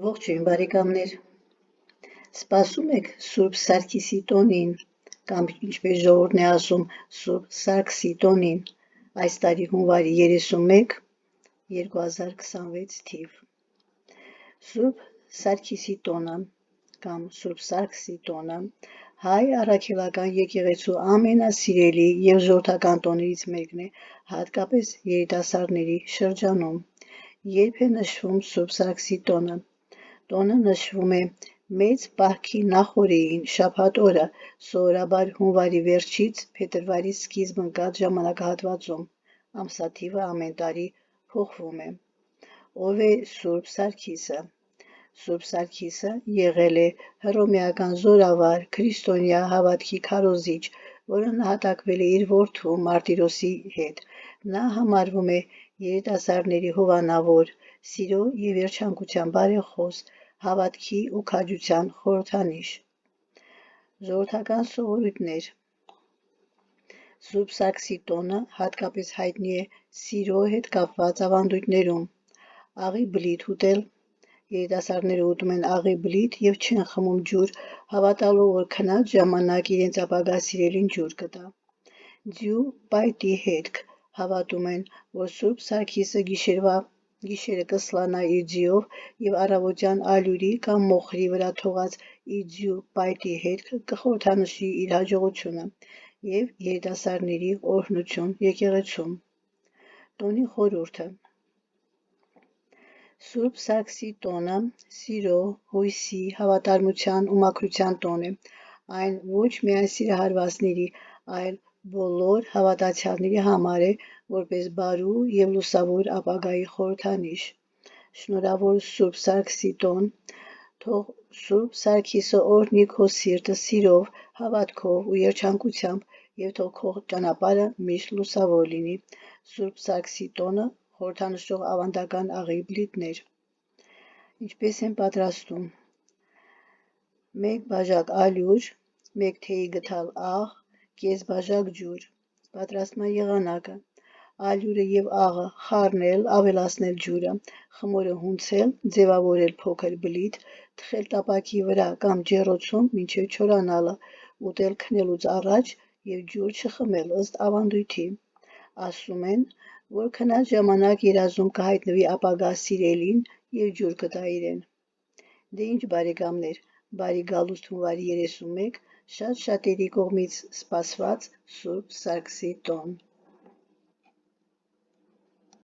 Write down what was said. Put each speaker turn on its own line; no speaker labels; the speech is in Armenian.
Ողջույն բարեկամներ, սպասում եք Սուրբ Սարգիսի տոնին, կամ ինչպես ժողովուրդն է ասում, Սուրբ Սարգսի տոնին, այս տարի հունվարի 31, 2026 թիվ։ Սուրբ Սարգիսի տոնը, կամ Սուրբ Սարգսի տոնը, հայ առաքելական եկեղեցու ամենասիրելի և ժողովրդական տոներից մեկն է, հատկապես երիտասարդների շրջանում։ Երբ է նշվում Սուրբ Սարգսի տոնը։ Տոնը նշվում է մեծ պահքի նախօրեին շաբաթ օրը, սովորաբար հունվարի վերջից փետրվարի սկիզբն ընկած ժամանակահատվածում, ամսաթիվը ամեն տարի փոխվում է։ Ով է Սուրբ Սարգիսը։ Սուրբ Սարգիսը եղել է հռոմեական զորավար, քրիստոնյա հավատքի քարոզիչ, որը նահատակվել է իր որդու Մարտիրոսի հետ։ Նա համարվում է երիտասարդների հովանավոր, սիրո և երջանկության բարեխոս, հավատքի ու քաջության խորհրդանիշ։ Ժողովրդական սովորույթներ։ Սուրբ Սարգսի տոնը հատկապես հայտնի է սիրո հետ կապված ավանդույթներում։ Աղի բլիթ ուտել։ Երիտասարդները ուտում են աղի բլիթ և չեն խմում ջուր, հավատալով, որ քնած ժամանակ իրենց ապագա սիրելին ջուր կտա։ Ձյու պայտի հետք։ Հավատում են, որ Սուրբ Սարգիսը գիշերը կսլանա իր ձիով և առավոտյան ալյուրի կամ մոխրի վրա թողած իր ձյու պայտի հետքը կխորհրդանշի իր հաջողությունը և երիտասարդների օրհնություն եկեղեցում։ Տոնի խորհուրդը։ Սուրբ Սարգսի տոնը սիրո, հույսի, հավատարմության ու մաքրության տոն է։ Այն ոչ միայն սիրահարվածների, այլ բոլոր հավատացյալների համար է, որպես բարու և լուսավոր ապագայի խորհրդանիշ։ Շնորհավոր Սուրբ Սարգսի տոն, թող Սուրբ Սարգիսը օրհնի քո սիրտը սիրով, հավատքով ու երջանկությամբ, և թող քո ճանապարհը միշտ լուսավոր լինի։ Սուրբ Սարգսի տոնը խորհրդանշող ավանդական աղի բլիթներ։ Ինչպես են պատրաստում։ 1 բաժակ ալյուր, 1 թեյի գդալ աղ, կես բաժակ ջուր։ Պատրաստման եղանակը։ Ալյուրը և աղը խառնել, ավելացնել ջուրը, խմորը հունցել, ձևավորել փոքր բլիթ, թխել տապակի վրա կամ ջեռոցում մինչև չորանալը, ուտել քնելուց առաջ և ջուր չխմել ըստ ավանդույթի։ Ասում են, որ քնած ժամանակ երազում կհայտնվի ապագա սիրելին և ջուր կտա իրեն։ Դե ինչ բարեկամներ, բարի գալուստ հունվարի 31, շատ շատերի կողմից սպասված Սուրբ Սարգսի տոն։